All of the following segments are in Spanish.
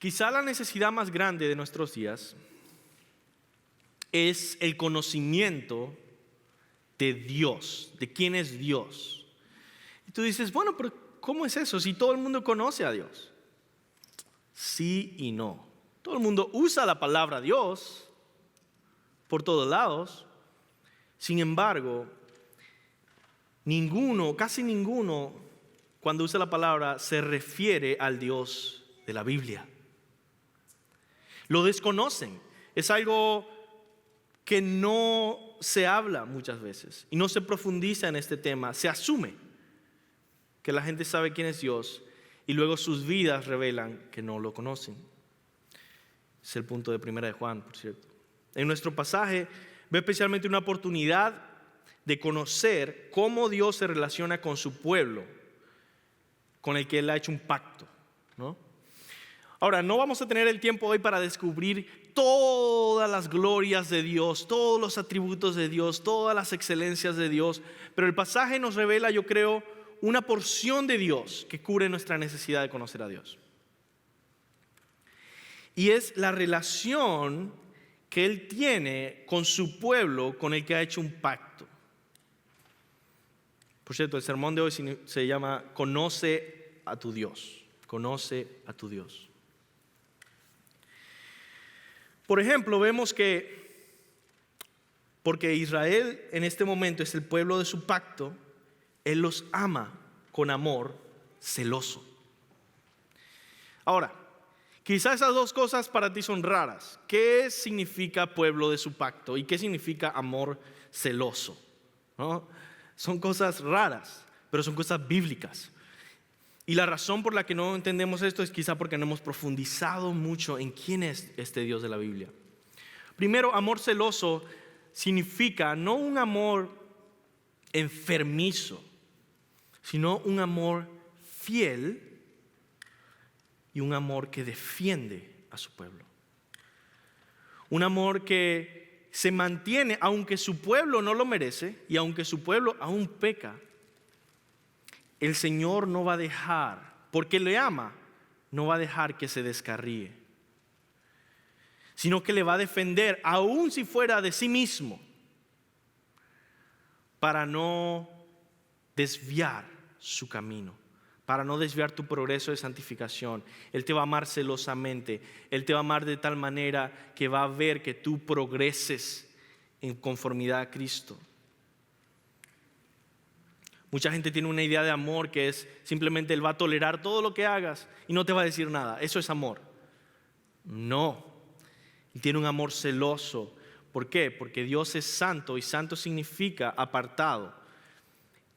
Quizá la necesidad más grande de nuestros días es el conocimiento de Dios, de quién es Dios. Y tú dices, bueno, pero ¿cómo es eso si todo el mundo conoce a Dios? Sí y no. Todo el mundo usa la palabra Dios por todos lados. Sin embargo, casi ninguno, cuando usa la palabra, se refiere al Dios de la Biblia. Lo desconocen. Es algo que no se habla muchas veces y no se profundiza en este tema. Se asume que la gente sabe quién es Dios y luego sus vidas revelan que no lo conocen. Es el punto de Primera de Juan, por cierto. En nuestro pasaje ve especialmente una oportunidad de conocer cómo Dios se relaciona con su pueblo, con el que Él ha hecho un pacto, ¿no? Ahora, no vamos a tener el tiempo hoy para descubrir todas las glorias de Dios, todos los atributos de Dios, todas las excelencias de Dios, pero el pasaje nos revela, yo creo, una porción de Dios que cubre nuestra necesidad de conocer a Dios. Y es la relación que Él tiene con su pueblo, con el que ha hecho un pacto. Por cierto, el sermón de hoy se llama Conoce a tu Dios. Conoce a tu Dios. Por ejemplo, vemos que porque Israel en este momento es el pueblo de su pacto, Él los ama con amor celoso. Ahora, quizás esas dos cosas para ti son raras. ¿Qué significa pueblo de su pacto y qué significa amor celoso? ¿No? Son cosas raras, pero son cosas bíblicas. Y la razón por la que no entendemos esto es quizá porque no hemos profundizado mucho en quién es este Dios de la Biblia. Primero, amor celoso significa no un amor enfermizo, sino un amor fiel y un amor que defiende a su pueblo. Un amor que se mantiene aunque su pueblo no lo merece y aunque su pueblo aún peca. El Señor no va a dejar, porque le ama, no va a dejar que se descarríe, sino que le va a defender, aun si fuera de sí mismo, para no desviar su camino, para no desviar tu progreso de santificación. Él te va a amar celosamente, Él te va a amar de tal manera que va a ver que tú progreses en conformidad a Cristo. Mucha gente tiene una idea de amor que es simplemente Él va a tolerar todo lo que hagas y no te va a decir nada. Eso es amor. No. Él tiene un amor celoso. ¿Por qué? Porque Dios es santo y santo significa apartado.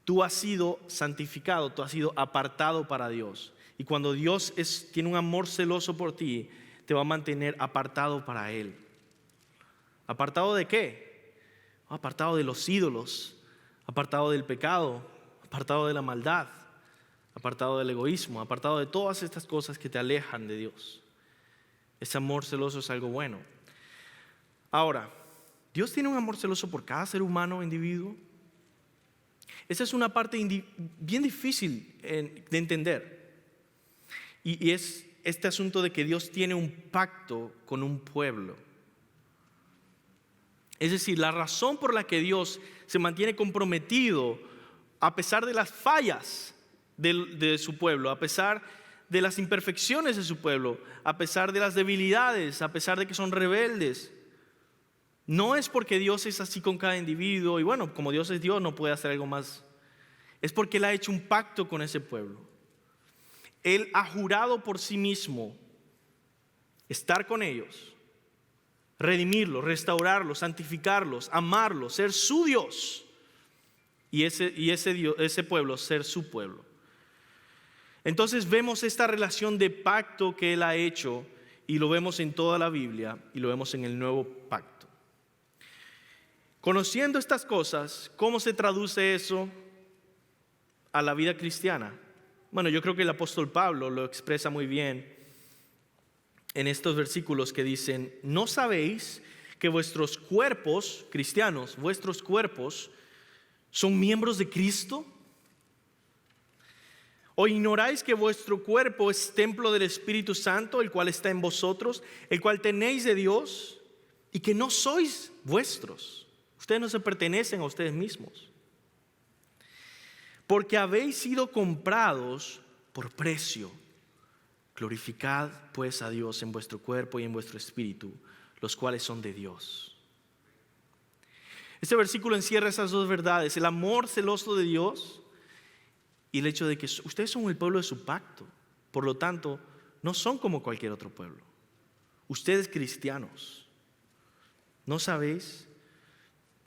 Tú has sido santificado, tú has sido apartado para Dios. Y cuando Dios tiene un amor celoso por ti, te va a mantener apartado para Él. ¿Apartado de qué? Apartado de los ídolos, apartado del pecado, apartado de la maldad, apartado del egoísmo, apartado de todas estas cosas que te alejan de Dios. Ese amor celoso es algo bueno. Ahora, ¿Dios tiene un amor celoso por cada ser humano, individuo? Esa es una parte bien difícil de entender. Y es este asunto de que Dios tiene un pacto con un pueblo. Es decir, la razón por la que Dios se mantiene comprometido a pesar de las fallas de su pueblo, a pesar de las imperfecciones de su pueblo, a pesar de las debilidades, a pesar de que son rebeldes, no es porque Dios es así con cada individuo y bueno, como Dios es Dios no puede hacer algo más. Es porque Él ha hecho un pacto con ese pueblo. Él ha jurado por sí mismo estar con ellos, redimirlos, restaurarlos, santificarlos, amarlos, ser su Dios. Y ese pueblo ser su pueblo. Entonces vemos esta relación de pacto que Él ha hecho y lo vemos en toda la Biblia y lo vemos en el nuevo pacto. Conociendo estas cosas, ¿cómo se traduce eso a la vida cristiana? Bueno, yo creo que el apóstol Pablo lo expresa muy bien en estos versículos que dicen: ¿no sabéis que vuestros cuerpos, cristianos, vuestros cuerpos son miembros de Cristo? ¿O ignoráis que vuestro cuerpo es templo del Espíritu Santo, el cual está en vosotros, el cual tenéis de Dios, y que no sois vuestros? Ustedes no se pertenecen a ustedes mismos. Porque habéis sido comprados por precio. Glorificad pues a Dios en vuestro cuerpo y en vuestro espíritu, los cuales son de Dios. Este versículo encierra esas dos verdades: el amor celoso de Dios y el hecho de que ustedes son el pueblo de su pacto. Por lo tanto, no son como cualquier otro pueblo. Ustedes, cristianos, ¿no sabéis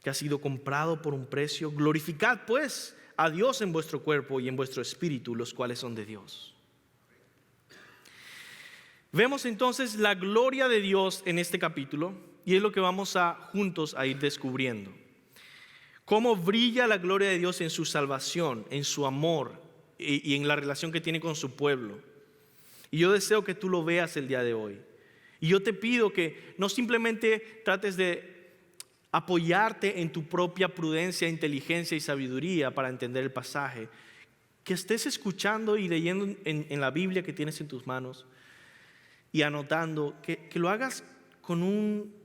que ha sido comprado por un precio? Glorificad pues a Dios en vuestro cuerpo y en vuestro espíritu, los cuales son de Dios. Vemos entonces la gloria de Dios en este capítulo, y es lo que vamos juntos a ir descubriendo. Cómo brilla la gloria de Dios en su salvación, en su amor y en la relación que tiene con su pueblo. Y yo deseo que tú lo veas el día de hoy. Y yo te pido que no simplemente trates de apoyarte en tu propia prudencia, inteligencia y sabiduría para entender el pasaje, que estés escuchando y leyendo en la Biblia que tienes en tus manos y anotando, que lo hagas con un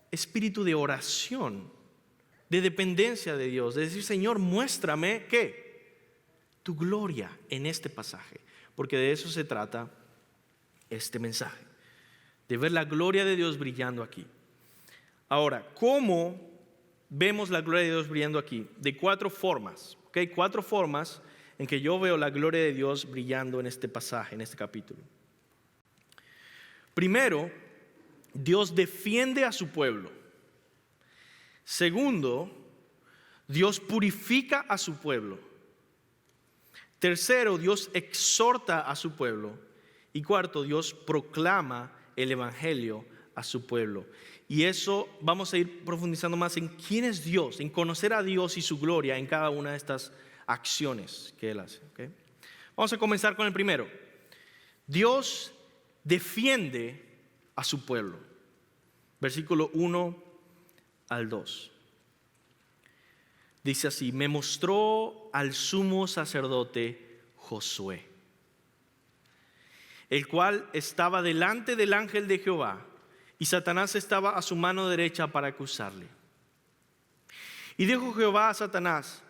espíritu de oración, de dependencia de Dios, de decir: Señor, muéstrame ¿qué? Tu gloria en este pasaje, porque de eso se trata este mensaje, de ver la gloria de Dios brillando aquí. Ahora, ¿cómo vemos la gloria de Dios brillando aquí? De 4 formas, ¿ok? 4 formas en que yo veo la gloria de Dios brillando en este pasaje, en este capítulo. Primero, Dios defiende a su pueblo. Segundo, Dios purifica a su pueblo. Tercero, Dios exhorta a su pueblo. Y cuarto, Dios proclama el evangelio a su pueblo. Y eso vamos a ir profundizando más en quién es Dios, en conocer a Dios y su gloria en cada una de estas acciones que Él hace. ¿Okay? Vamos a comenzar con el primero. Dios defiende a su pueblo. Versículo 1 al 2. Dice así: me mostró al sumo sacerdote Josué, el cual estaba delante del ángel de Jehová, y Satanás estaba a su mano derecha para acusarle. Y dijo Jehová a Satanás: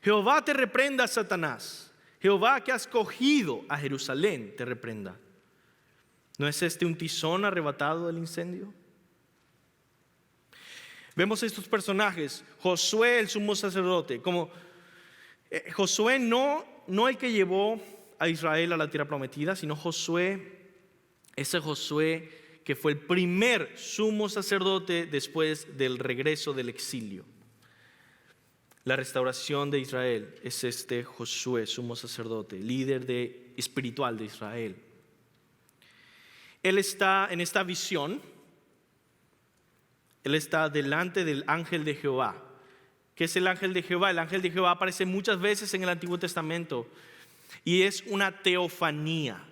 Jehová te reprenda, Satanás. Jehová, que has cogido a Jerusalén, te reprenda. ¿No es este un tizón arrebatado del incendio? Vemos estos personajes: Josué, el sumo sacerdote, como Josué no el que llevó a Israel a la tierra prometida, sino Josué, ese Josué que fue el primer sumo sacerdote después del regreso del exilio. La restauración de Israel es este Josué, sumo sacerdote, líder espiritual de Israel. Él está en esta visión, él está delante del ángel de Jehová. ¿Qué es el ángel de Jehová? El ángel de Jehová aparece muchas veces en el Antiguo Testamento y es una teofanía.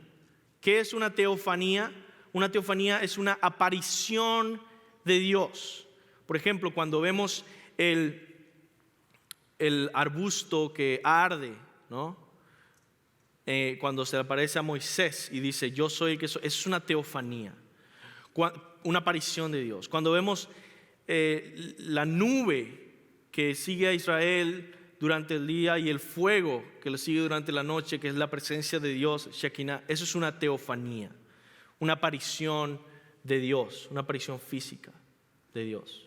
¿Qué es una teofanía? Una teofanía es una aparición de Dios. Por ejemplo, cuando vemos el arbusto que arde, ¿no? Cuando se le aparece a Moisés y dice: yo soy el que soy, es una teofanía, una aparición de Dios. Cuando vemos la nube que sigue a Israel durante el día y el fuego que lo sigue durante la noche, que es la presencia de Dios, Shekinah, eso es una teofanía, una aparición de Dios, una aparición física de Dios.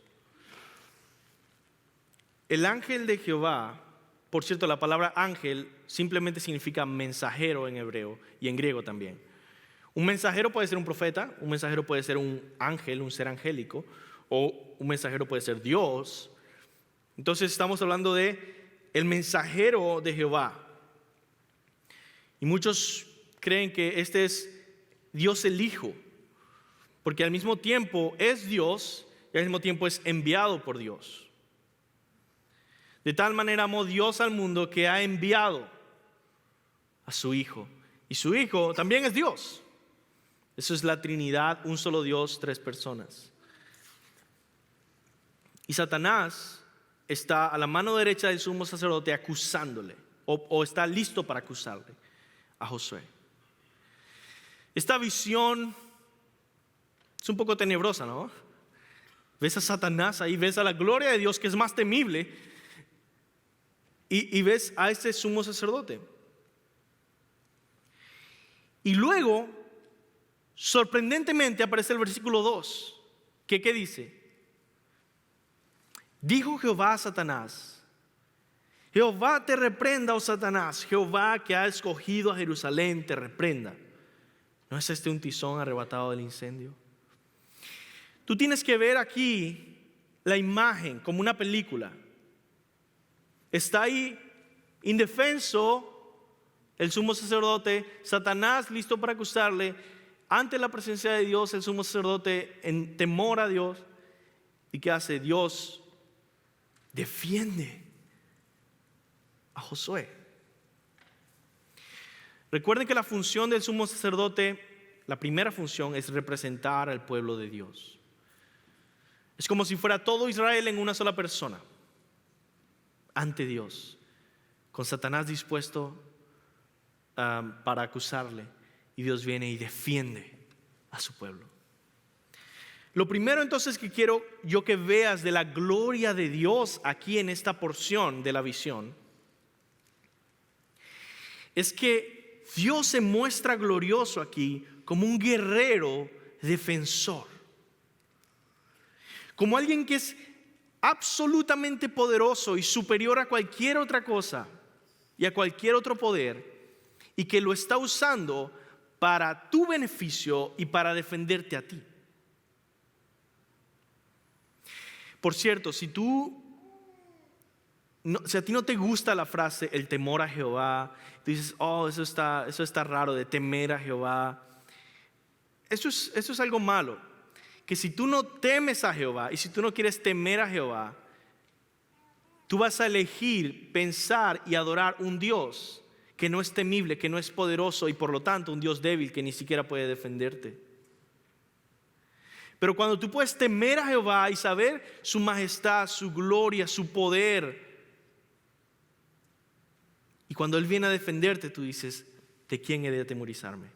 El ángel de Jehová, por cierto, la palabra ángel simplemente significa mensajero en hebreo y en griego también. Un mensajero puede ser un profeta, un mensajero puede ser un ángel, un ser angélico, o un mensajero puede ser Dios. Entonces estamos hablando de el mensajero de Jehová. Y muchos creen que este es Dios el Hijo, porque al mismo tiempo es Dios y al mismo tiempo es enviado por Dios. De tal manera amó Dios al mundo que ha enviado a su Hijo. Y su Hijo también es Dios. Eso es la Trinidad, un solo Dios, 3 personas. Y Satanás está a la mano derecha del sumo sacerdote acusándole, o está listo para acusarle. a Josué. Esta visión es un poco tenebrosa, ¿no? Ves a Satanás ahí, ves a la gloria de Dios que es más temible y ves a este sumo sacerdote. Y luego, sorprendentemente, aparece el versículo 2. ¿Qué dice? Dijo Jehová a Satanás: Jehová te reprenda, oh Satanás, Jehová que ha escogido a Jerusalén te reprenda. ¿No es este un tizón arrebatado del incendio? Tú tienes que ver aquí la imagen como una película. Está ahí indefenso el sumo sacerdote, Satanás listo para acusarle. Ante la presencia de Dios, el sumo sacerdote en temor a Dios. ¿Y qué hace? Dios defiende a Josué. Recuerden que la función del sumo sacerdote, la primera función, es representar al pueblo de Dios. Es como si fuera todo Israel en una sola persona, ante Dios, con Satanás dispuesto para acusarle, y Dios viene y defiende a su pueblo. Lo primero entonces que quiero yo que veas de la gloria de Dios aquí en esta porción de la visión es que Dios se muestra glorioso aquí como un guerrero defensor, como alguien que es absolutamente poderoso y superior a cualquier otra cosa y a cualquier otro poder, y que lo está usando para tu beneficio y para defenderte a ti. Por cierto, si a ti no te gusta la frase el temor a Jehová, tú dices, eso está raro de temer a Jehová. Eso es algo malo. Que si tú no temes a Jehová y si tú no quieres temer a Jehová, tú vas a elegir pensar y adorar un Dios que no es temible, que no es poderoso y por lo tanto un Dios débil que ni siquiera puede defenderte. Pero cuando tú puedes temer a Jehová y saber su majestad, su gloria, su poder, y cuando Él viene a defenderte, tú dices, ¿de quién he de atemorizarme?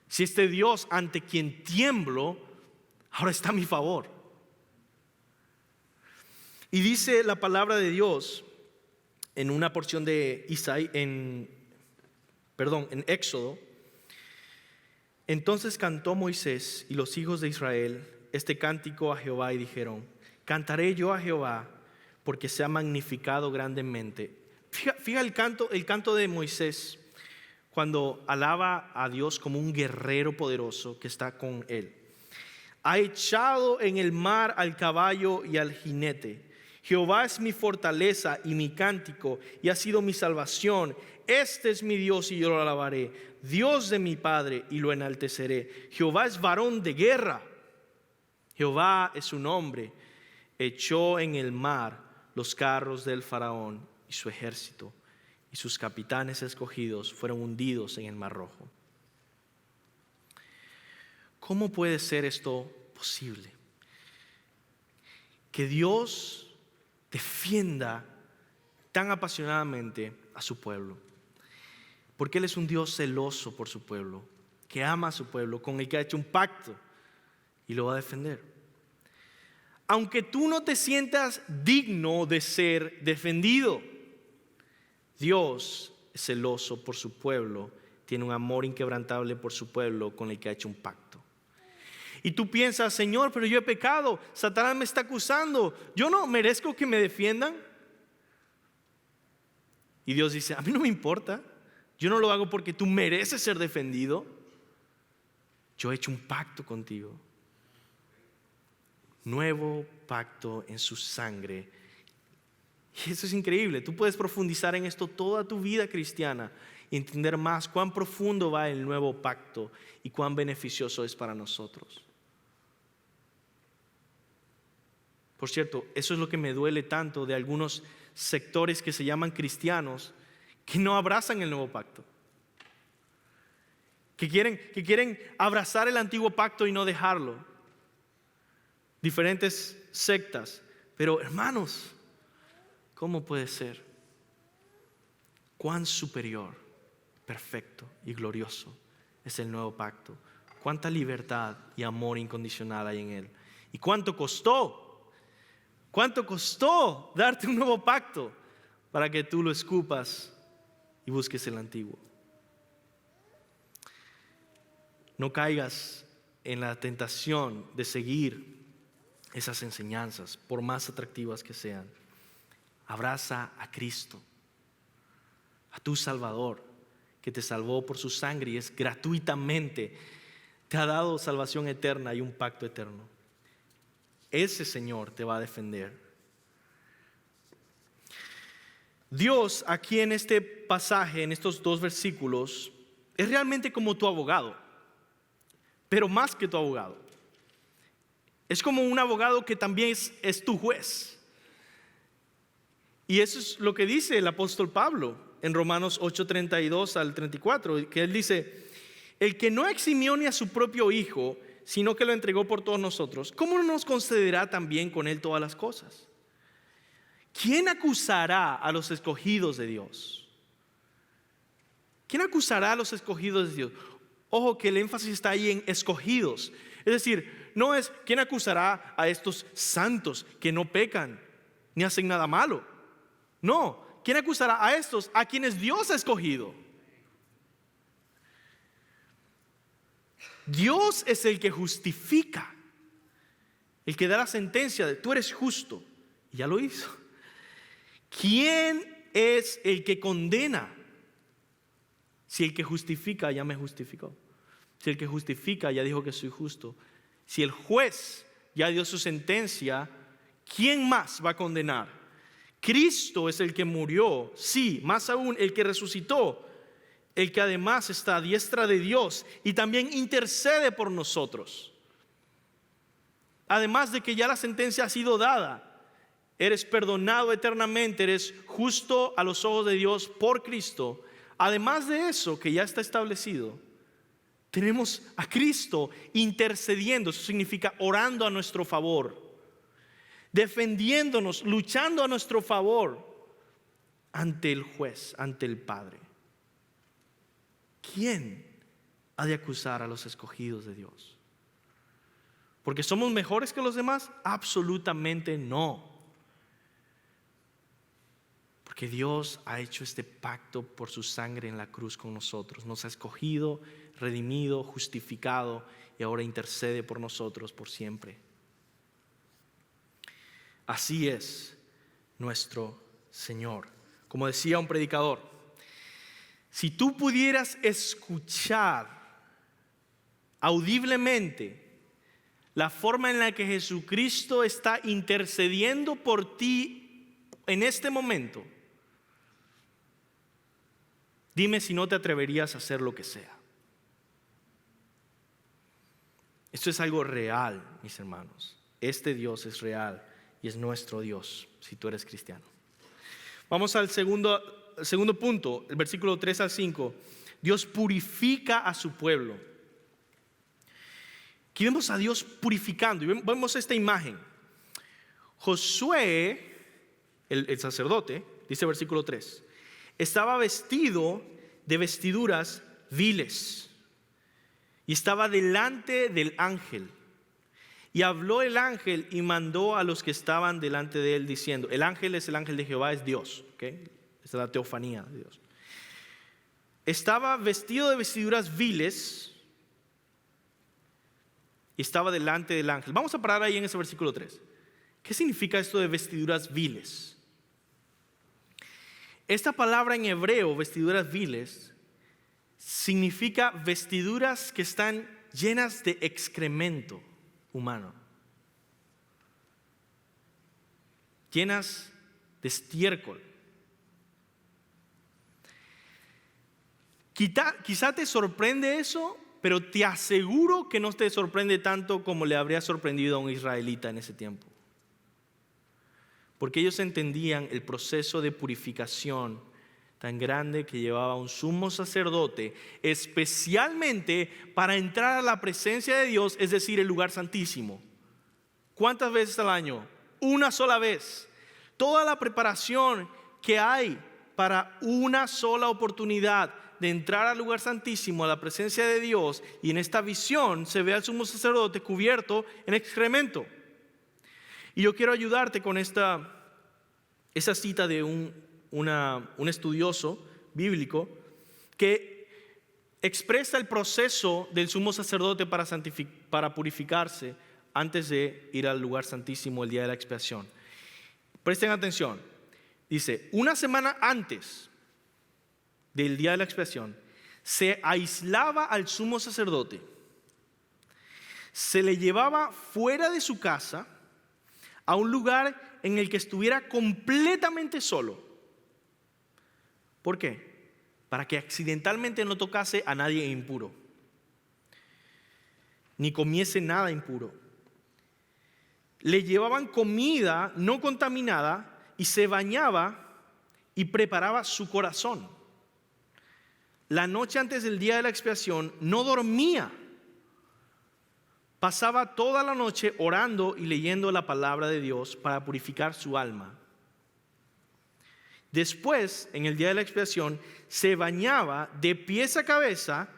Si este Dios ante quien tiemblo, ahora está a mi favor. Y dice la palabra de Dios en una porción de en Éxodo: entonces cantó Moisés y los hijos de Israel este cántico a Jehová y dijeron: cantaré yo a Jehová porque se ha magnificado grandemente. Fija el canto de Moisés cuando alaba a Dios como un guerrero poderoso que está con él. Ha echado en el mar al caballo y al jinete. Jehová es mi fortaleza y mi cántico y ha sido mi salvación. Este es mi Dios y yo lo alabaré, Dios de mi Padre, y lo enalteceré. Jehová es varón de guerra, Jehová es su nombre. Echó en el mar los carros del faraón y su ejército, y sus capitanes escogidos fueron hundidos en el mar Rojo. ¿Cómo puede ser esto posible? Que Dios defienda tan apasionadamente a su pueblo, porque Él es un Dios celoso por su pueblo, que ama a su pueblo, con el que ha hecho un pacto y lo va a defender. Aunque tú no te sientas digno de ser defendido, Dios es celoso por su pueblo, tiene un amor inquebrantable por su pueblo con el que ha hecho un pacto. Y tú piensas, Señor, pero yo he pecado, Satanás me está acusando, yo no merezco que me defiendan. Y Dios dice, a mí no me importa, yo no lo hago porque tú mereces ser defendido, yo he hecho un pacto contigo. Nuevo pacto en su sangre. Y eso es increíble. Tú puedes profundizar en esto toda tu vida cristiana y entender más cuán profundo va el nuevo pacto y cuán beneficioso es para nosotros. Por cierto, eso es lo que me duele tanto de algunos sectores que se llaman cristianos que no abrazan el nuevo pacto, que quieren abrazar el antiguo pacto y no dejarlo. Diferentes sectas, pero hermanos, ¿cómo puede ser? cuán superior, perfecto y glorioso es el nuevo pacto. Cuánta libertad y amor incondicional hay en él. Y cuánto costó darte un nuevo pacto para que tú lo escupas y busques el antiguo. No caigas en la tentación de seguir esas enseñanzas, por más atractivas que sean. Abraza a Cristo, a tu Salvador, que te salvó por su sangre y es gratuitamente, te ha dado salvación eterna y un pacto eterno. Ese Señor te va a defender. Dios aquí en este pasaje, en estos 2 versículos, es realmente como tu abogado, pero más que tu abogado. Es como un abogado que también es tu juez. Y eso es lo que dice el apóstol Pablo en Romanos 8:32 al 34, que él dice: el que no eximió ni a su propio Hijo, sino que lo entregó por todos nosotros, ¿cómo no nos concederá también con él todas las cosas? ¿Quién acusará a los escogidos de Dios? ¿Quién acusará a los escogidos de Dios? Ojo que el énfasis está ahí en escogidos. Es decir, no es quién acusará a estos santos que no pecan ni hacen nada malo. No, ¿quién acusará a estos a quienes Dios ha escogido? Dios es el que justifica, el que da la sentencia de tú eres justo. Y ya lo hizo. ¿Quién es el que condena? Si el que justifica ya me justificó. Si el que justifica ya dijo que soy justo. Si el juez ya dio su sentencia, ¿quién más va a condenar? Cristo es el que murió, sí, más aún el que resucitó, el que además está a diestra de Dios y también intercede por nosotros. Además de que ya la sentencia ha sido dada, eres perdonado eternamente, eres justo a los ojos de Dios por Cristo. Además de eso que ya está establecido, tenemos a Cristo intercediendo. Eso significa orando a nuestro favor, defendiéndonos, luchando a nuestro favor ante el juez, ante el Padre. ¿Quién ha de acusar a los escogidos de Dios? ¿Porque somos mejores que los demás? Absolutamente no. Porque Dios ha hecho este pacto por su sangre en la cruz con nosotros. Nos ha escogido, redimido, justificado y ahora intercede por nosotros por siempre. Así es nuestro Señor. Como decía un predicador, si tú pudieras escuchar audiblemente la forma en la que Jesucristo está intercediendo por ti en este momento, dime si no te atreverías a hacer lo que sea. Esto es algo real, mis hermanos. Este Dios es real y es nuestro Dios, si tú eres cristiano. Vamos al segundo punto, el versículo 3 al 5. Dios purifica a su pueblo. Aquí vemos a Dios purificando y vemos esta imagen. Josué, el sacerdote, dice versículo 3, estaba vestido de vestiduras viles y estaba delante del ángel. Y habló el ángel y mandó a los que estaban delante de él diciendo, el ángel es el ángel de Jehová, es Dios, ¿okay? Esta es la teofanía de Dios. Estaba vestido de vestiduras viles y estaba delante del ángel. Vamos a parar ahí en ese versículo 3. ¿Qué significa esto de vestiduras viles? Esta palabra en hebreo, vestiduras viles, significa vestiduras que están llenas de excremento humano, llenas de estiércol. Quizá te sorprende eso, pero te aseguro que no te sorprende tanto como le habría sorprendido a un israelita en ese tiempo. Porque ellos entendían el proceso de purificación tan grande que llevaba un sumo sacerdote, especialmente para entrar a la presencia de Dios, es decir, el lugar santísimo. ¿Cuántas veces al año? Una sola vez. Toda la preparación que hay para una sola oportunidad de entrar al lugar santísimo, a la presencia de Dios, y en esta visión se ve al sumo sacerdote cubierto en excremento. Y yo quiero ayudarte con esa cita de un estudioso bíblico que expresa el proceso del sumo sacerdote para purificarse antes de ir al lugar santísimo el día de la expiación. Presten atención. Dice, una semana antes del día de la expiación, se aislaba al sumo sacerdote, se le llevaba fuera de su casa a un lugar en el que estuviera completamente solo. ¿Por qué? Para que accidentalmente no tocase a nadie impuro, ni comiese nada impuro. Le llevaban comida no contaminada y se bañaba y preparaba su corazón. La noche antes del día de la expiación no dormía. Pasaba toda la noche orando y leyendo la palabra de Dios para purificar su alma. Después, en el día de la expiación, se bañaba de pies a cabeza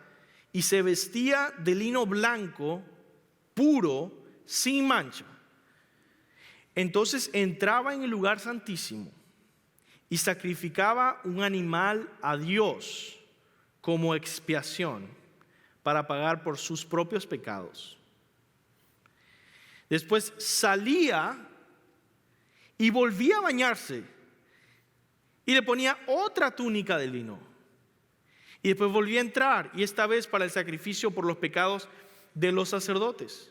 y se vestía de lino blanco, puro, sin mancha. Entonces entraba en el lugar santísimo y sacrificaba un animal a Dios como expiación para pagar por sus propios pecados. Después salía y volvía a bañarse y le ponía otra túnica de lino. Y después volvía a entrar, y esta vez para el sacrificio por los pecados de los sacerdotes.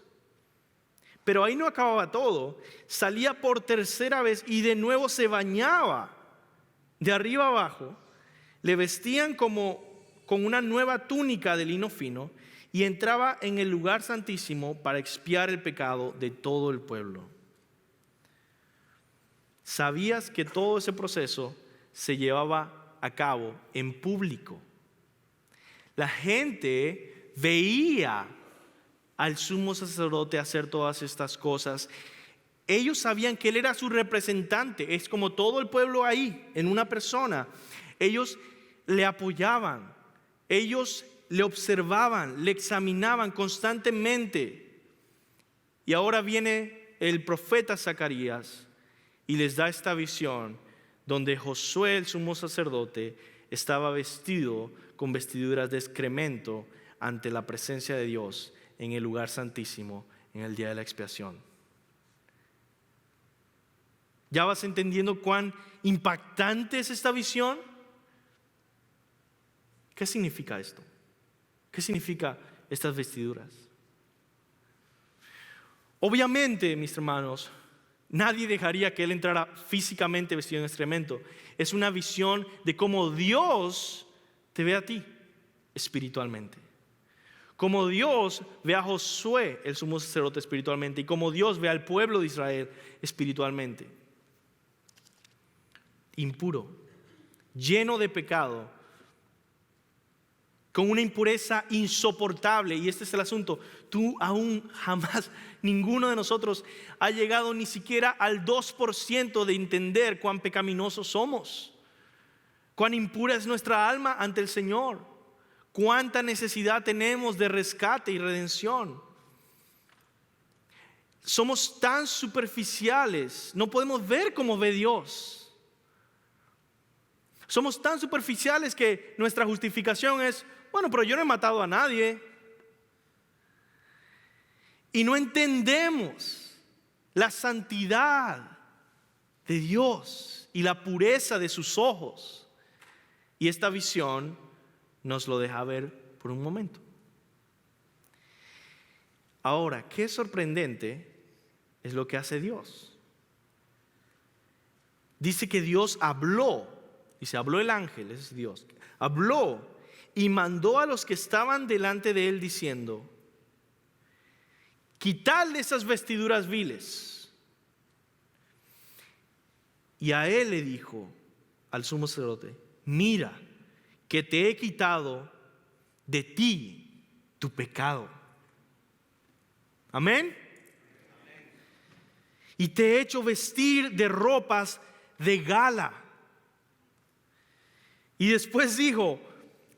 Pero ahí no acababa todo. Salía por tercera vez y de nuevo se bañaba de arriba abajo. Le vestían con una nueva túnica de lino fino y entraba en el lugar santísimo para expiar el pecado de todo el pueblo. ¿Sabías que todo ese proceso se llevaba a cabo en público? La gente veía al sumo sacerdote hacer todas estas cosas. Ellos sabían que él era su representante. Es como todo el pueblo ahí, en una persona. Ellos le apoyaban, ellos le observaban, le examinaban constantemente. Y ahora viene el profeta Zacarías y les da esta visión donde Josué, el sumo sacerdote, estaba vestido con vestiduras de excremento ante la presencia de Dios en el lugar santísimo en el día de la expiación. ¿Ya vas entendiendo cuán impactante es esta visión? ¿Qué significa esto? ¿Qué significa estas vestiduras? Obviamente, mis hermanos, nadie dejaría que él entrara físicamente vestido en excremento. Es una visión de cómo Dios te ve a ti espiritualmente. Como Dios ve a Josué, el sumo sacerdote, espiritualmente, y como Dios ve al pueblo de Israel espiritualmente. Impuro, lleno de pecado, con una impureza insoportable. Y este es el asunto. Tú aún jamás, ninguno de nosotros ha llegado ni siquiera al 2% de entender cuán pecaminosos somos, cuán impura es nuestra alma ante el Señor, cuánta necesidad tenemos de rescate y redención. Somos tan superficiales, no podemos ver como ve Dios. Somos tan superficiales que nuestra justificación es: bueno, pero yo no he matado a nadie. Y no entendemos la santidad de Dios y la pureza de sus ojos. Y esta visión nos lo deja ver por un momento. Ahora, qué sorprendente es lo que hace Dios. Dice que Dios habló. Dice, habló el ángel, ese es Dios. Habló y mandó a los que estaban delante de él diciendo: quitadle esas vestiduras viles. Y a él le dijo, al sumo sacerdote: mira, que te he quitado de ti tu pecado. Amén. Y te he hecho vestir de ropas de gala. Y después dijo,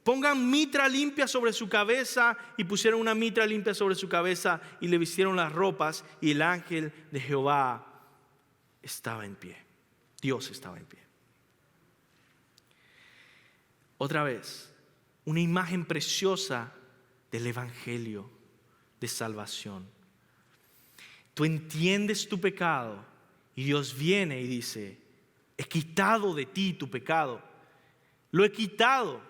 pongan mitra limpia sobre su cabeza, y pusieron una mitra limpia sobre su cabeza y le vistieron las ropas, y el ángel de Jehová estaba en pie. Dios estaba en pie. Otra vez, una imagen preciosa del evangelio de salvación. Tú entiendes tu pecado y Dios viene y dice, he quitado de ti tu pecado. Lo he quitado.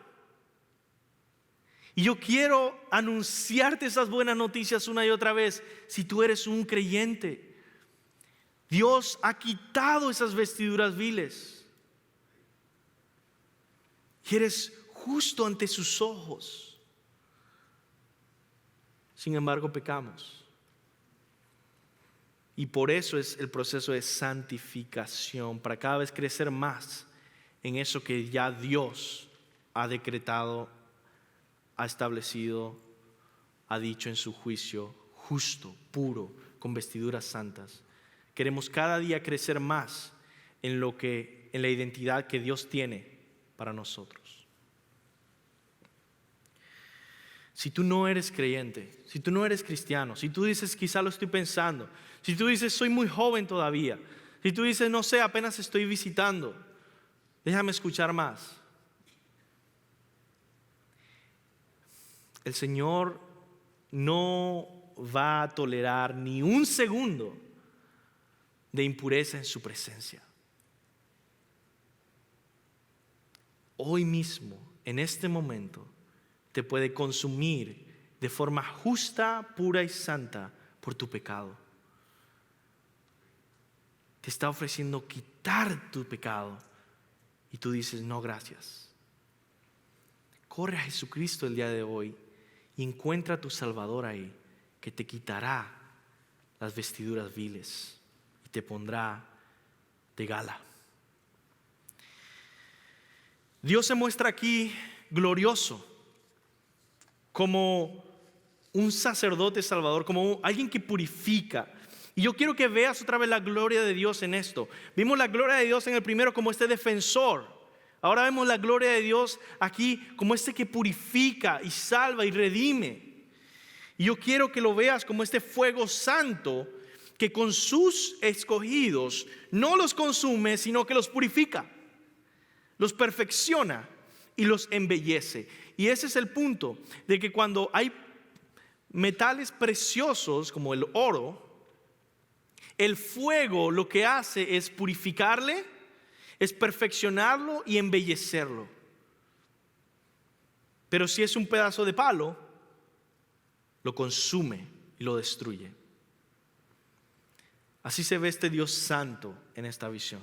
Y yo quiero anunciarte esas buenas noticias una y otra vez. Si tú eres un creyente, Dios ha quitado esas vestiduras viles. Y eres justo ante sus ojos. Sin embargo, pecamos. Y por eso es el proceso de santificación, para cada vez crecer más en eso que ya Dios ha decretado, ha establecido, ha dicho en su juicio, justo, puro, con vestiduras santas. Queremos cada día crecer más en la identidad que Dios tiene para nosotros. Si tú no eres creyente, si tú no eres cristiano, si tú dices quizá lo estoy pensando, si tú dices soy muy joven todavía, si tú dices no sé, apenas estoy visitando, déjame escuchar más. El Señor no va a tolerar ni un segundo de impureza en su presencia. Hoy mismo, en este momento, te puede consumir de forma justa, pura y santa por tu pecado. Te está ofreciendo quitar tu pecado y tú dices no, gracias. Corre a Jesucristo el día de hoy y encuentra a tu Salvador ahí, que te quitará las vestiduras viles y te pondrá de gala. Dios se muestra aquí glorioso como un sacerdote salvador, como alguien que purifica. Y yo quiero que veas otra vez la gloria de Dios en esto. Vimos la gloria de Dios en el primero como este defensor. Ahora vemos la gloria de Dios aquí como este que purifica y salva y redime. Y yo quiero que lo veas como este fuego santo que con sus escogidos no los consume, sino que los purifica, los perfecciona y los embellece. Y ese es el punto, de que cuando hay metales preciosos como el oro, el fuego lo que hace es purificarle, es perfeccionarlo y embellecerlo. Pero si es un pedazo de palo, lo consume y lo destruye. Así se ve este Dios santo en esta visión.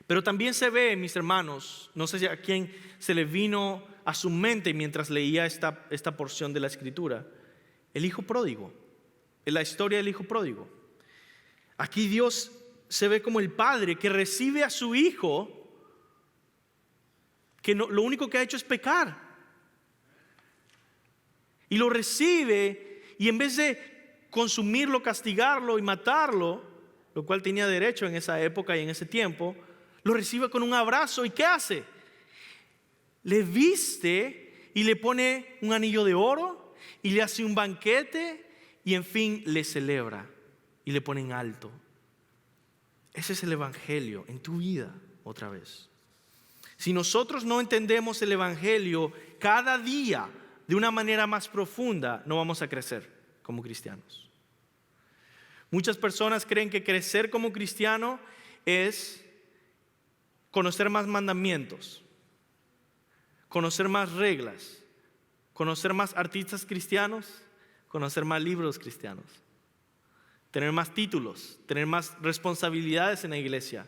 Pero también se ve, mis hermanos, no sé si a quién se le vino a su mente mientras leía esta porción de la Escritura, el hijo pródigo, en la historia del hijo pródigo. Aquí Dios se ve como el padre que recibe a su hijo, que lo único que ha hecho es pecar. Y lo recibe, y en vez de consumirlo, castigarlo y matarlo, lo cual tenía derecho en esa época y en ese tiempo, lo recibe con un abrazo. ¿Y qué hace? Le viste y le pone un anillo de oro y le hace un banquete y en fin le celebra y le pone en alto. Ese es el evangelio en tu vida otra vez. Si nosotros no entendemos el evangelio cada día de una manera más profunda, no vamos a crecer como cristianos. Muchas personas creen que crecer como cristiano es conocer más mandamientos, conocer más reglas, conocer más artistas cristianos, conocer más libros cristianos, tener más títulos, tener más responsabilidades en la iglesia.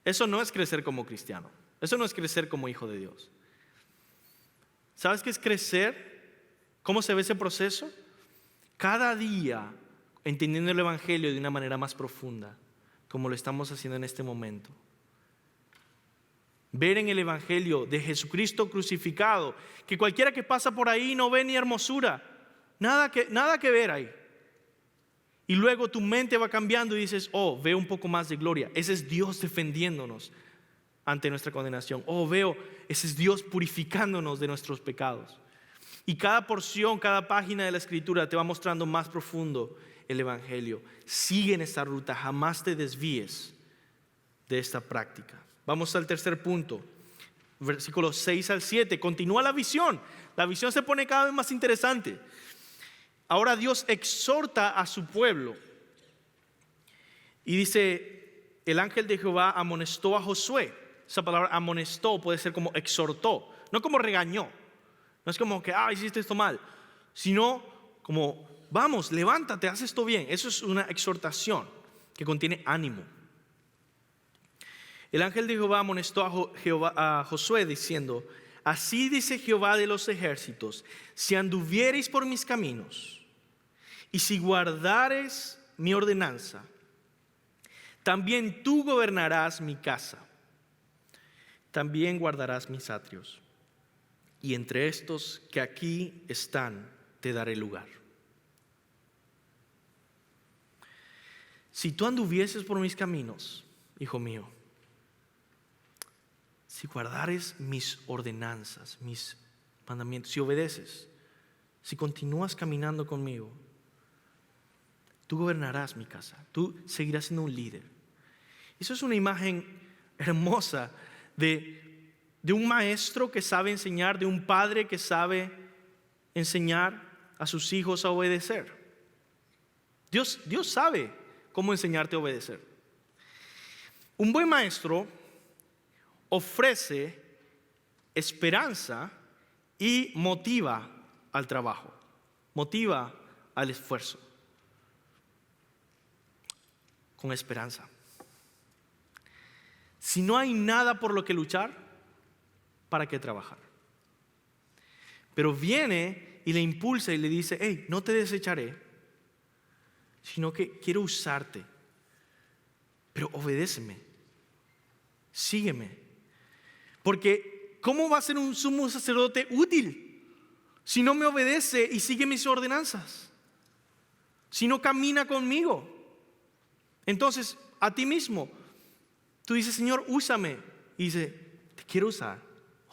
Eso no es crecer como cristiano, eso no es crecer como hijo de Dios. ¿Sabes qué es crecer? ¿Cómo se ve ese proceso? Cada día entendiendo el evangelio de una manera más profunda, como lo estamos haciendo en este momento. Ver en el evangelio de Jesucristo crucificado, que cualquiera que pasa por ahí no ve ni hermosura, nada que ver ahí. Y luego tu mente va cambiando y dices, oh, veo un poco más de gloria. Ese es Dios defendiéndonos. ante nuestra condenación. Oh, veo, ese es Dios purificándonos de nuestros pecados. Y cada porción, cada página de la Escritura te va mostrando más profundo el Evangelio. Sigue en esta ruta, jamás te desvíes de esta práctica. Vamos al tercer punto, versículos 6 al 7. Continúa la visión. La visión se pone cada vez más interesante. Ahora Dios exhorta a su pueblo. Y dice, el ángel de Jehová amonestó a Josué. Esa palabra amonestó puede ser como exhortó, no como regañó. No es como que, hiciste esto mal, sino como, vamos, levántate, haz esto bien. Eso es una exhortación que contiene ánimo. El ángel de Jehová amonestó a Josué diciendo, así dice Jehová de los ejércitos, si anduviereis por mis caminos y si guardares mi ordenanza, también tú gobernarás mi casa, también guardarás mis atrios, y entre estos que aquí están te daré lugar. Si tú anduvieses por mis caminos, hijo mío, si guardares mis ordenanzas, mis mandamientos, si obedeces, si continúas caminando conmigo, tú gobernarás mi casa, tú seguirás siendo un líder. Eso es una imagen hermosa de un maestro que sabe enseñar, de un padre que sabe enseñar a sus hijos a obedecer. Dios sabe cómo enseñarte a obedecer. Un buen maestro ofrece esperanza y motiva al trabajo, motiva al esfuerzo, con esperanza. Si no hay nada por lo que luchar, ¿para qué trabajar? Pero viene y le impulsa y le dice, hey, no te desecharé, sino que quiero usarte, pero obedéceme, sígueme. Porque ¿cómo va a ser un sumo sacerdote útil si no me obedece y sigue mis ordenanzas? Si no camina conmigo. Entonces, a ti mismo, tú dices, Señor, úsame. Y dice, te quiero usar,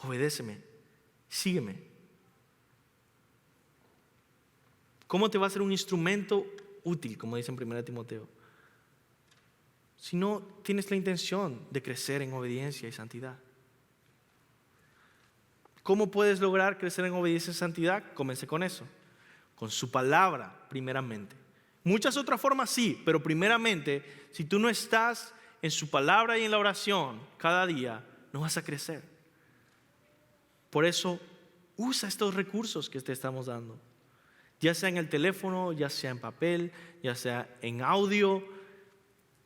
obedéceme, sígueme. ¿Cómo te va a ser un instrumento útil, como dice en 1 Timoteo? Si no tienes la intención de crecer en obediencia y santidad. ¿Cómo puedes lograr crecer en obediencia y santidad? Comencé con eso, con su palabra primeramente. Muchas otras formas sí, pero primeramente, si tú no estás en su palabra y en la oración cada día, no vas a crecer. Por eso, usa estos recursos que te estamos dando, ya sea en el teléfono, ya sea en papel, ya sea en audio.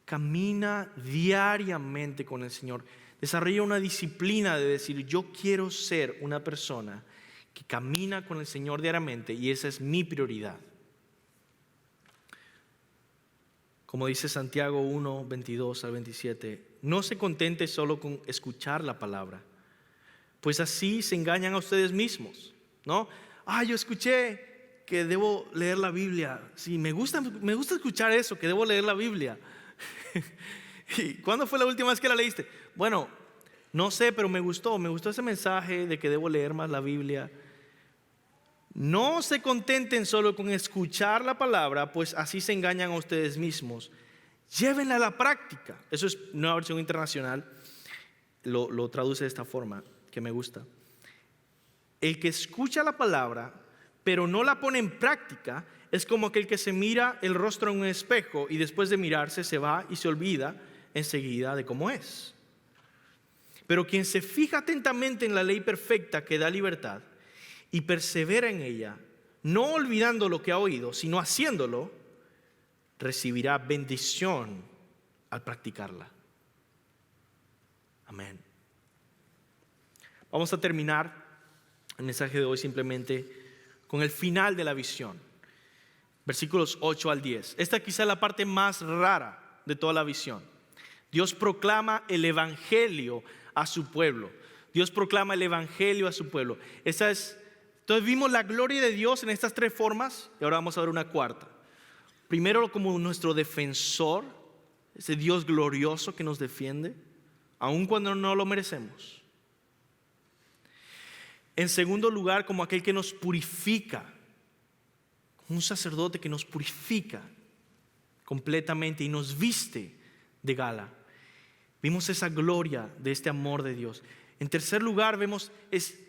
Camina diariamente con el Señor. Desarrolla una disciplina de decir, yo quiero ser una persona que camina con el Señor diariamente y esa es mi prioridad. Como dice Santiago 1, 22 al 27, no se contente solo con escuchar la palabra, pues así se engañan a ustedes mismos, ¿no? Yo escuché que debo leer la Biblia. Sí, me gusta escuchar eso, que debo leer la Biblia. ¿Y cuándo fue la última vez que la leíste? Bueno, no sé, pero me gustó ese mensaje de que debo leer más la Biblia. No se contenten solo con escuchar la palabra, pues así se engañan a ustedes mismos. Llévenla a la práctica. Eso es Nueva Versión Internacional, lo traduce de esta forma, que me gusta. El que escucha la palabra, pero no la pone en práctica, es como aquel que se mira el rostro en un espejo y después de mirarse se va y se olvida enseguida de cómo es. Pero quien se fija atentamente en la ley perfecta que da libertad y persevera en ella, no olvidando lo que ha oído, sino haciéndolo, recibirá bendición al practicarla. Amén. Vamos a terminar el mensaje de hoy simplemente con el final de la visión. Versículos 8 al 10. Esta quizá es la parte más rara de toda la visión. Dios proclama el evangelio a su pueblo. Dios proclama el evangelio a su pueblo. Entonces vimos la gloria de Dios en estas tres formas y ahora vamos a ver una cuarta. Primero como nuestro defensor, ese Dios glorioso que nos defiende. aun cuando no lo merecemos. En segundo lugar, como aquel que nos purifica, un sacerdote que nos purifica completamente y nos viste de gala. Vimos esa gloria de este amor de Dios. En tercer lugar, vemos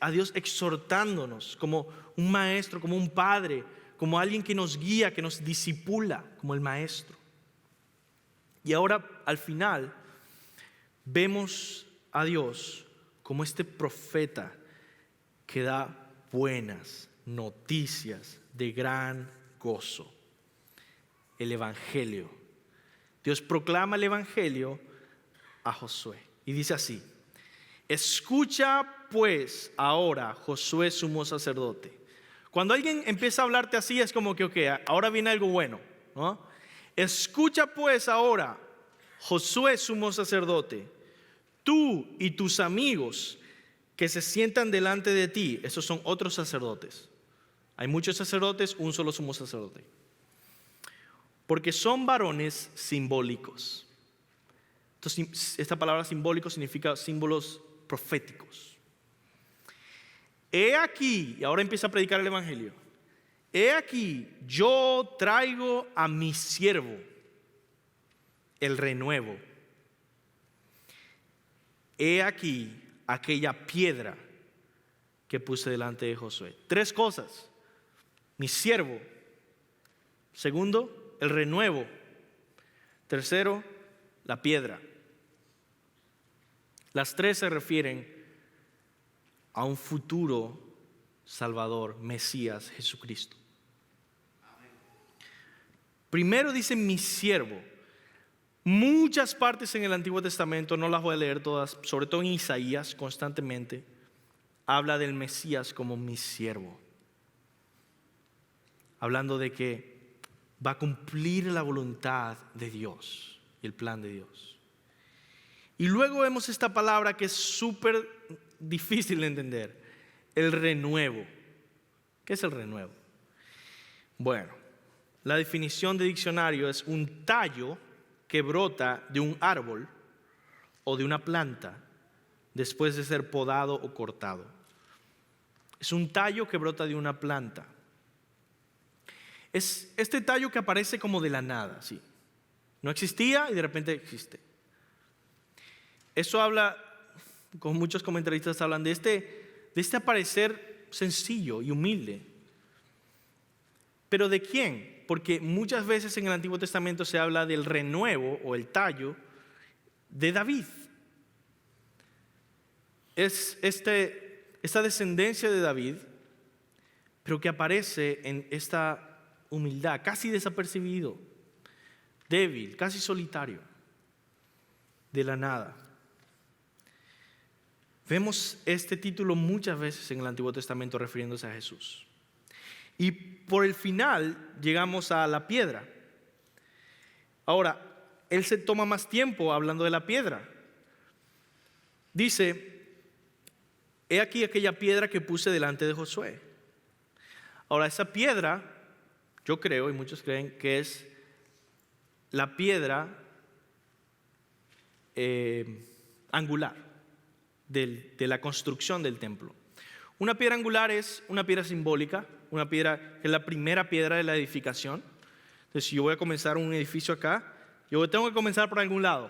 a Dios exhortándonos como un maestro, como un padre, como alguien que nos guía, que nos discipula, como el maestro. Y ahora, al final, vemos a Dios como este profeta que da buenas noticias de gran gozo. El Evangelio. Dios proclama el Evangelio a Josué y dice así: escucha pues ahora, Josué sumo sacerdote. Cuando alguien empieza a hablarte así es como que ok, ahora viene algo bueno, ¿no? Escucha pues ahora, Josué sumo sacerdote, tú y tus amigos que se sientan delante de ti. Esos son otros sacerdotes. Hay muchos sacerdotes, un solo sumo sacerdote. Porque son varones simbólicos. Entonces, esta palabra simbólico significa símbolos proféticos. He aquí, y ahora empieza a predicar el Evangelio. He aquí, yo traigo a mi siervo el renuevo. He aquí aquella piedra que puse delante de Josué. Tres cosas: mi siervo. Segundo, el renuevo. Tercero, la piedra. Las tres se refieren a un futuro Salvador, Mesías, Jesucristo. Primero dice mi siervo. Muchas partes en el Antiguo Testamento, no las voy a leer todas, sobre todo en Isaías constantemente, habla del Mesías como mi siervo. Hablando de que va a cumplir la voluntad de Dios y el plan de Dios. Y luego vemos esta palabra que es súper difícil de entender: el renuevo. ¿Qué es el renuevo? Bueno, la definición de diccionario es un tallo que brota de un árbol o de una planta después de ser podado o cortado. Es un tallo que brota de una planta. Es este tallo que aparece como de la nada, ¿sí? No existía y de repente existe. Eso habla, como muchos comentaristas hablan, de este aparecer sencillo y humilde. ¿Pero de quién? Porque muchas veces en el Antiguo Testamento se habla del renuevo o el tallo de David. Es esta descendencia de David, pero que aparece en esta humildad, casi desapercibido, débil, casi solitario, de la nada. Vemos este título muchas veces en el Antiguo Testamento refiriéndose a Jesús. Y por el final llegamos a la piedra. Ahora, él se toma más tiempo hablando de la piedra. Dice: he aquí aquella piedra que puse delante de Josué. Ahora, esa piedra, yo creo, y muchos creen, que es la piedra angular de la construcción del templo. Una piedra angular es una piedra simbólica, una piedra que es la primera piedra de la edificación. Entonces, si yo voy a comenzar un edificio acá, yo tengo que comenzar por algún lado.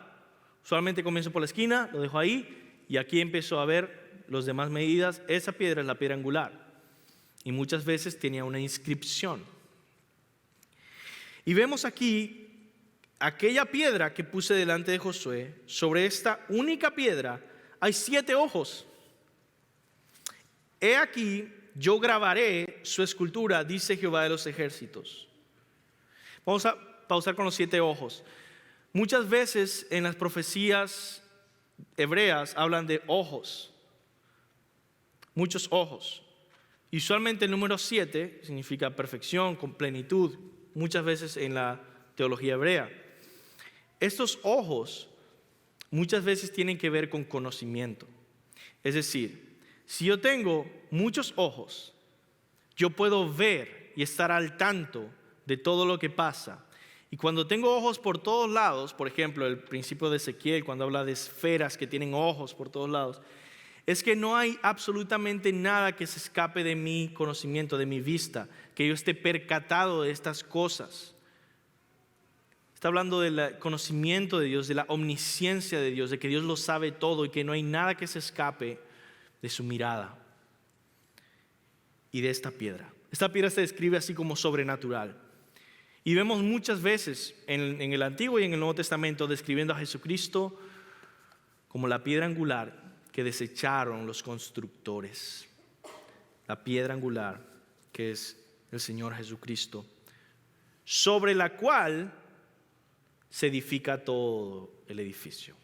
Usualmente comienzo por la esquina, lo dejo ahí y aquí empiezo a ver las demás medidas. Esa piedra es la piedra angular y muchas veces tenía una inscripción. Y vemos aquí aquella piedra que puse delante de Josué. Sobre esta única piedra hay 7 ojos. He aquí, yo grabaré su escultura, dice Jehová de los ejércitos. Vamos a pausar con los 7 ojos. Muchas veces en las profecías hebreas hablan de ojos, muchos ojos. Y usualmente el número 7 significa perfección, con plenitud, muchas veces en la teología hebrea. Estos ojos muchas veces tienen que ver con conocimiento. Es decir, si yo tengo muchos ojos, yo puedo ver y estar al tanto de todo lo que pasa Y cuando tengo ojos por todos lados, por ejemplo, el principio de Ezequiel, cuando habla de esferas que tienen ojos por todos lados, es que no hay absolutamente nada que se escape de mi conocimiento, de mi vista, que yo esté percatado de estas cosas. Está hablando del conocimiento de Dios, de la omnisciencia de Dios, de que Dios lo sabe todo y que no hay nada que se escape de su mirada. Y de esta piedra. Esta piedra se describe así como sobrenatural. Y vemos muchas veces en el Antiguo y en el Nuevo Testamento describiendo a Jesucristo como la piedra angular que desecharon los constructores. La piedra angular que es el Señor Jesucristo, sobre la cual se edifica todo el edificio.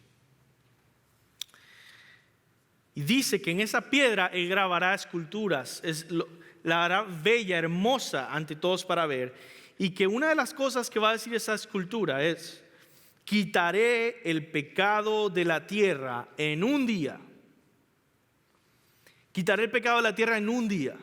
Y dice que en esa piedra Él grabará esculturas, la hará bella, hermosa ante todos para ver. Y que una de las cosas que va a decir esa escultura es: quitaré el pecado de la tierra en un día. Quitaré el pecado de la tierra en un día.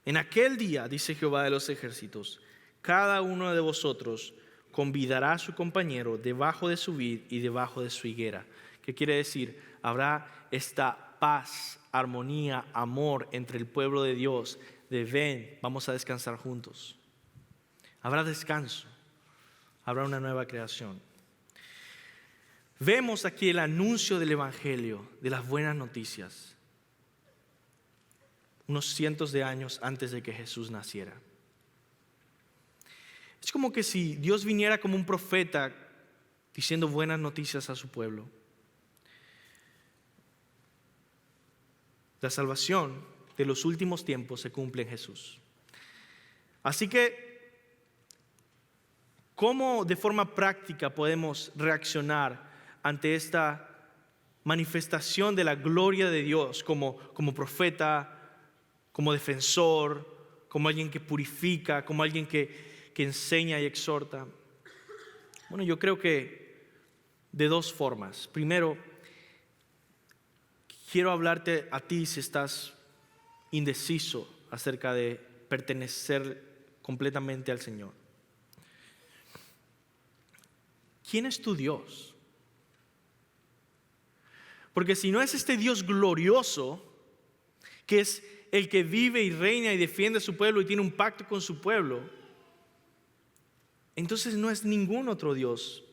En aquel día, dice Jehová de los ejércitos, cada uno de vosotros convidará a su compañero debajo de su vid y debajo de su higuera. ¿Qué quiere decir? Habrá esta paz, armonía, amor entre el pueblo de Dios. De ven, vamos a descansar juntos. Habrá descanso, habrá una nueva creación. Vemos aquí el anuncio del Evangelio, de las buenas noticias, unos cientos de años antes de que Jesús naciera. Es como que si Dios viniera como un profeta diciendo buenas noticias a su pueblo. La salvación de los últimos tiempos se cumple en Jesús. Así que, ¿cómo de forma práctica podemos reaccionar ante esta manifestación de la gloria de Dios como profeta, como defensor, como alguien que purifica, como alguien que enseña y exhorta? Bueno, yo creo que de dos formas. Primero, quiero hablarte a ti si estás indeciso acerca de pertenecer completamente al Señor. ¿Quién es tu Dios? Porque si no es este Dios glorioso, que es el que vive y reina y defiende a su pueblo y tiene un pacto con su pueblo, entonces no es ningún otro Dios.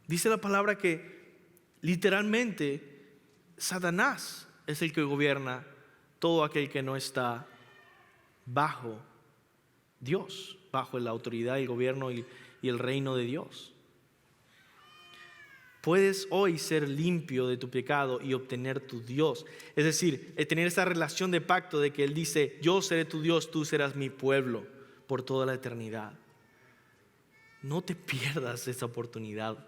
Dice la palabra que literalmente Satanás es el que gobierna todo aquel que no está bajo Dios, bajo la autoridad, el gobierno y el reino de Dios. Puedes hoy ser limpio de tu pecado y obtener tu Dios. Es decir, tener esa relación de pacto de que Él dice: yo seré tu Dios, tú serás mi pueblo por toda la eternidad. No te pierdas esa oportunidad.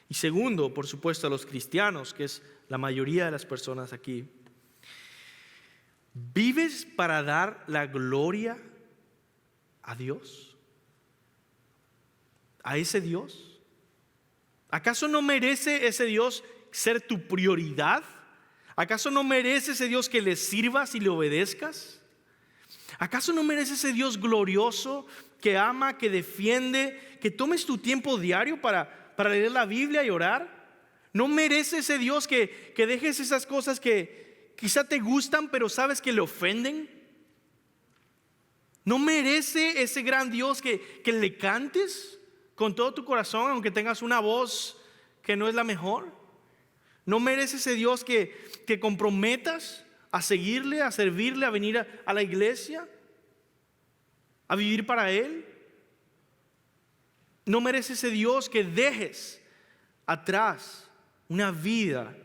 Y segundo, por supuesto, a los cristianos, que es la mayoría de las personas aquí. ¿Vives para dar la gloria a Dios? ¿A ese Dios? ¿Acaso no merece ese Dios ser tu prioridad? ¿Acaso no merece ese Dios que le sirvas y le obedezcas? ¿Acaso no merece ese Dios glorioso que ama, que defiende, que tomes tu tiempo diario para leer la Biblia y orar? ¿No merece ese Dios que dejes esas cosas que quizá te gustan pero sabes que le ofenden? ¿No merece ese gran Dios que le cantes con todo tu corazón aunque tengas una voz que no es la mejor? ¿No merece ese Dios que comprometas a seguirle, a servirle, a venir a la iglesia, a vivir para Él? ¿No merece ese Dios que dejes atrás una vida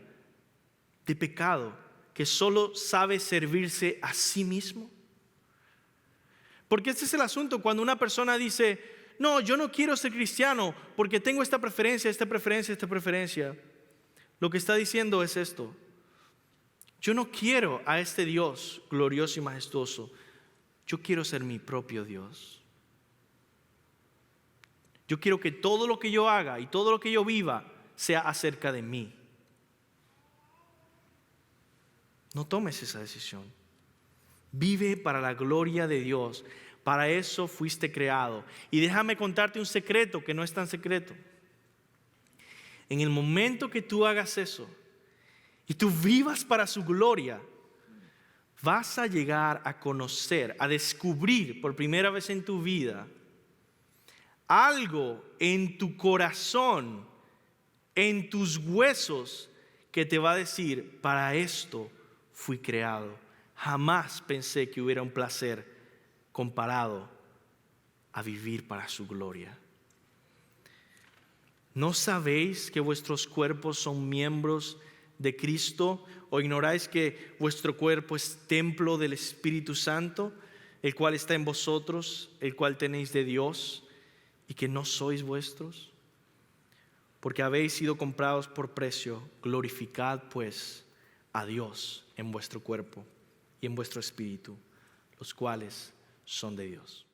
de pecado que solo sabe servirse a sí mismo? Porque este es el asunto. Cuando una persona dice: no, yo no quiero ser cristiano porque tengo esta preferencia, esta preferencia, esta preferencia, lo que está diciendo es esto: yo no quiero a este Dios glorioso y majestuoso, yo quiero ser mi propio Dios. Yo quiero que todo lo que yo haga y todo lo que yo viva sea acerca de mí. No tomes esa decisión. Vive para la gloria de Dios, Para eso fuiste creado. Y déjame contarte un secreto que no es tan secreto. En el momento que tú hagas eso y tú vivas para su gloria, vas a llegar a conocer, a descubrir por primera vez en tu vida algo en tu corazón, en tus huesos, que te va a decir: para esto fui creado. Jamás pensé que hubiera un placer comparado a vivir para su gloria. ¿No sabéis que vuestros cuerpos son miembros de Cristo? ¿O ignoráis que vuestro cuerpo es templo del Espíritu Santo, el cual está en vosotros, el cual tenéis de Dios, y que no sois vuestros? Porque habéis sido comprados por precio. Glorificad pues a Dios en vuestro cuerpo y en vuestro espíritu, los cuales son de Dios.